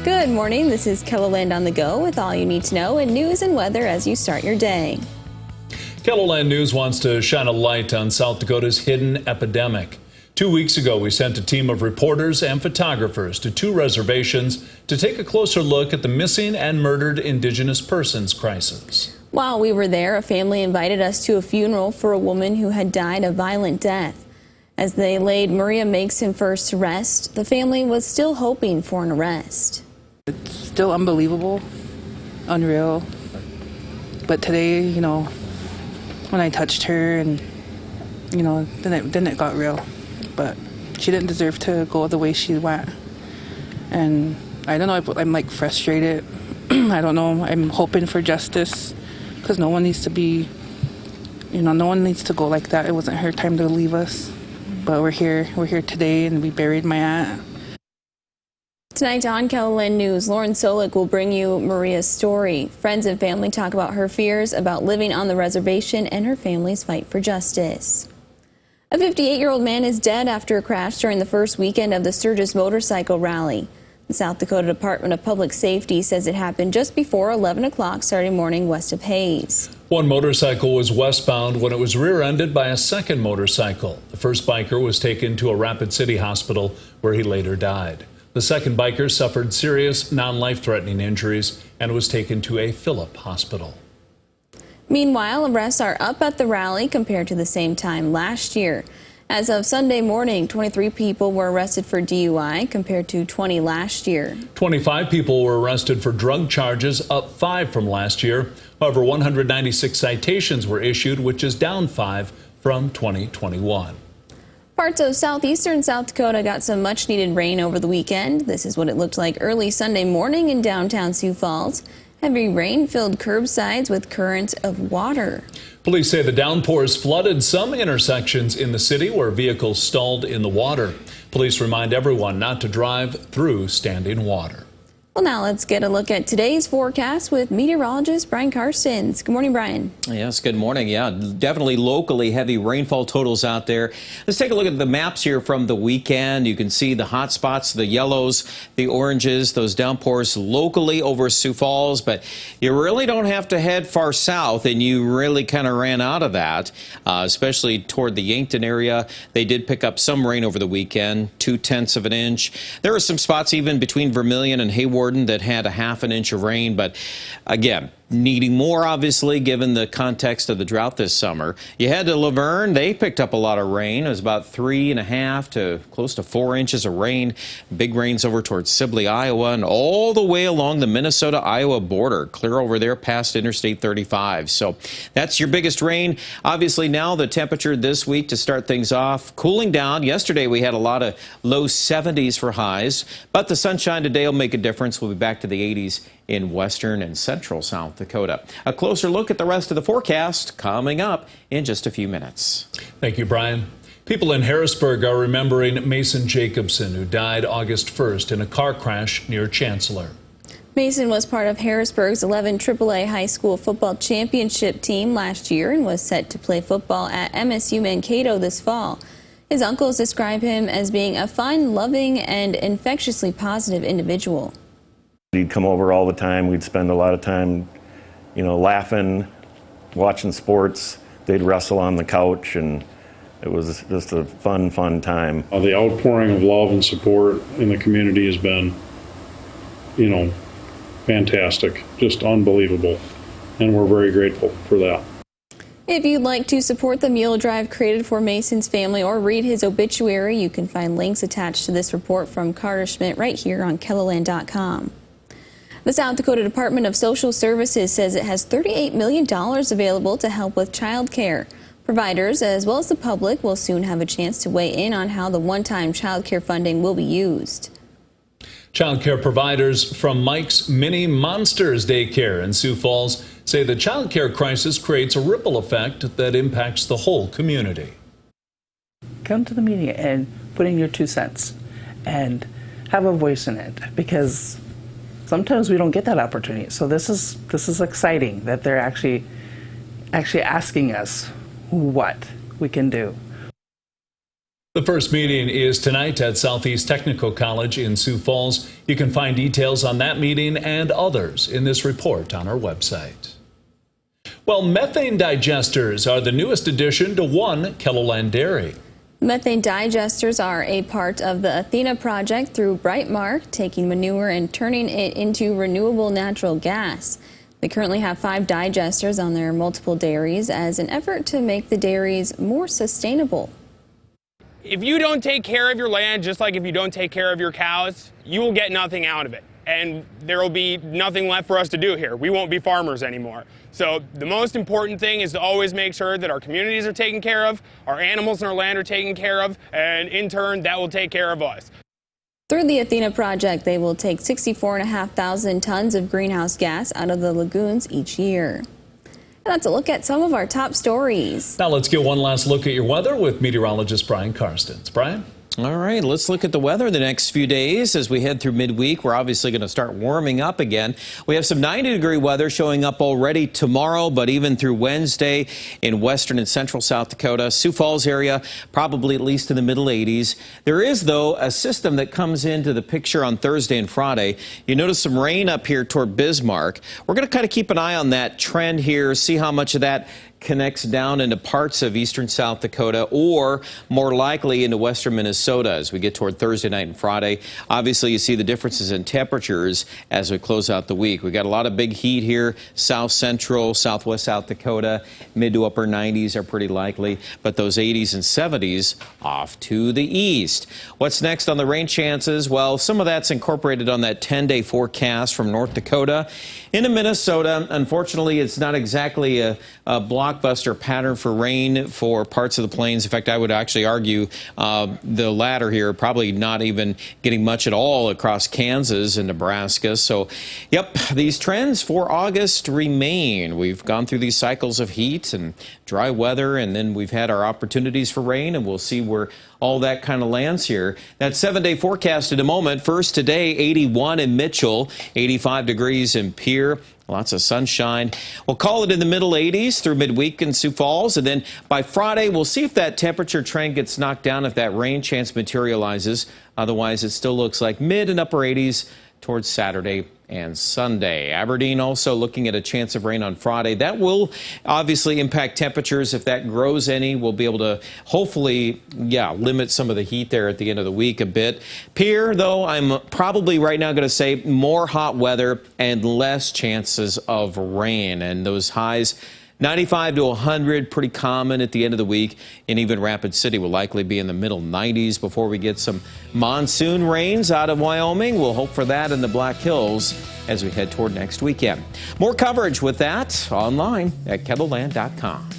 Good morning. This is KELOLAND on the go with all you need to know in news and weather as you start your day. KELOLAND News wants to shine a light on South Dakota's hidden epidemic. 2 weeks ago, we sent a team of reporters and photographers to 2 reservations to take a closer look at the missing and murdered Indigenous persons crisis. While we were there, a family invited us to a funeral for a woman who had died a violent death. As they laid Maria Mason first to rest, the family was still hoping for an arrest. It's still unbelievable, unreal. But today, when I touched her and, then it got real. But she didn't deserve to go the way she went. And I don't know, I'm like frustrated. I don't know, I'm hoping for justice because no one needs to be, no one needs to go like that. It wasn't her time to leave us. But we're here today and we buried my aunt. Tonight on KELOLAND News, Lauren Solik will bring you Maria's story. Friends and family talk about her fears about living on the reservation and her family's fight for justice. A 58-year-old man is dead after a crash during the first weekend of the Sturgis Motorcycle Rally. The South Dakota Department of Public Safety says it happened just before 11 o'clock Saturday morning west of Hayes. One motorcycle was westbound when it was rear-ended by a second motorcycle. The first biker was taken to a Rapid City hospital where he later died. The second biker suffered serious non-life-threatening injuries and was taken to a Phillip hospital. Meanwhile, arrests are up at the rally compared to the same time last year. As of Sunday morning, 23 people were arrested for DUI compared to 20 last year. 25 people were arrested for drug charges, up 5 from last year. However, 196 citations were issued, which is down 5 from 2021. Parts of southeastern South Dakota got some much-needed rain over the weekend. This is what it looked like early Sunday morning in downtown Sioux Falls. Heavy rain filled curbsides with currents of water. Police say the downpours flooded some intersections in the city where vehicles stalled in the water. Police remind everyone not to drive through standing water. Well, now let's get a look at today's forecast with meteorologist Brian Karstens. Good morning, Brian. Yes, good morning. Yeah, definitely locally heavy rainfall totals out there. Let's take a look at the maps here from the weekend. You can see the hot spots, the yellows, the oranges, those downpours locally over Sioux Falls. But you really don't have to head far south, and you really kind of ran out of that, especially toward the Yankton area. They did pick up some rain over the weekend, 0.2 of an inch. There are some spots even between Vermilion and Hayward that had a 1/2 inch of rain, but again, needing more, obviously, given the context of the drought this summer. You head to Laverne, they picked up a lot of rain. It was about 3.5 to close to 4 inches of rain. Big rains over towards Sibley, Iowa, and all the way along the Minnesota-Iowa border, clear over there past Interstate 35. So that's your biggest rain. Obviously, now the temperature this week to start things off, cooling down. Yesterday, we had a lot of low 70s for highs, but the sunshine today will make a difference. We'll be back to the 80s in western and central South Dakota. A closer look at the rest of the forecast coming up in just a few minutes. Thank you, Brian. People in Harrisburg are remembering Mason Jacobson, who died August 1st in a car crash near Chancellor. Mason was part of Harrisburg's 11 AAA high school football championship team last year and was set to play football at MSU Mankato this fall. His uncles describe him as being a fun, loving, and infectiously positive individual. He'd come over all the time. We'd spend a lot of time, laughing, watching sports. They'd wrestle on the couch, and it was just a fun time. The outpouring of love and support in the community has been, fantastic, just unbelievable, and we're very grateful for that. If you'd like to support the meal drive created for Mason's family or read his obituary, you can find links attached to this report from Carter Schmidt right here on KELOLAND.com. The South Dakota Department of Social Services says it has $38 million available to help with child care. Providers, as well as the public, will soon have a chance to weigh in on how the one-time child care funding will be used. Child care providers from Mike's Mini Monsters Daycare in Sioux Falls say the child care crisis creates a ripple effect that impacts the whole community. Come to the meeting and put in your 2 cents and have a voice in it, because sometimes we don't get that opportunity. So this is exciting that they're actually asking us what we can do. The first meeting is tonight at Southeast Technical College in Sioux Falls. You can find details on that meeting and others in this report on our website. Well, methane digesters are the newest addition to one KELOLAND dairy. Methane digesters are a part of the Athena project through Brightmark, taking manure and turning it into renewable natural gas. They currently have 5 digesters on their multiple dairies as an effort to make the dairies more sustainable. If you don't take care of your land, just like if you don't take care of your cows, you will get nothing out of it. And there will be nothing left for us to do here. We won't be farmers anymore. So the most important thing is to always make sure that our communities are taken care of, our animals in our land are taken care of, and in turn, that will take care of us. Through the Athena project, they will take 64,500 tons of greenhouse gas out of the lagoons each year. And that's a look at some of our top stories. Now let's get one last look at your weather with meteorologist Brian Karstens. Brian? All right, let's look at the weather the next few days as we head through midweek. We're obviously going to start warming up again. We have some 90-degree weather showing up already tomorrow, but even through Wednesday in western and central South Dakota, Sioux Falls area, probably at least in the middle 80s. There is, though, a system that comes into the picture on Thursday and Friday. You notice some rain up here toward Bismarck. We're going to kind of keep an eye on that trend here, see how much of that connects down into parts of eastern South Dakota or more likely into western Minnesota as we get toward Thursday night and Friday. Obviously, you see the differences in temperatures as we close out the week. We got a lot of big heat here, south central, southwest South Dakota. Mid to upper 90s are pretty likely, but those 80s and 70s off to the east. What's next on the rain chances? Well, some of that's incorporated on that 10-day forecast from North Dakota into Minnesota. Unfortunately, it's not exactly a blockbuster pattern for rain for parts of the plains. In fact, I would actually argue the latter here, probably not even getting much at all across Kansas and Nebraska. So, yep, these trends for August remain. We've gone through these cycles of heat and dry weather, and then we've had our opportunities for rain, and we'll see where all that kind of lands here. That 7-day forecast in a moment. First today, 81 in Mitchell, 85 degrees in Pierre. Lots of sunshine. We'll call it in the middle 80s through midweek in Sioux Falls. And then by Friday, we'll see if that temperature trend gets knocked down, if that rain chance materializes. Otherwise, it still looks like mid and upper 80s towards Saturday and Sunday. Aberdeen also looking at a chance of rain on Friday. That will obviously impact temperatures. If that grows any, we'll be able to hopefully, limit some of the heat there at the end of the week a bit. Pierre, though, I'm probably right now going to say more hot weather and less chances of rain. And those highs, 95 to 100, pretty common at the end of the week. And even Rapid City will likely be in the middle 90s before we get some monsoon rains out of Wyoming. We'll hope for that in the Black Hills as we head toward next weekend. More coverage with that online at KELOLAND.com.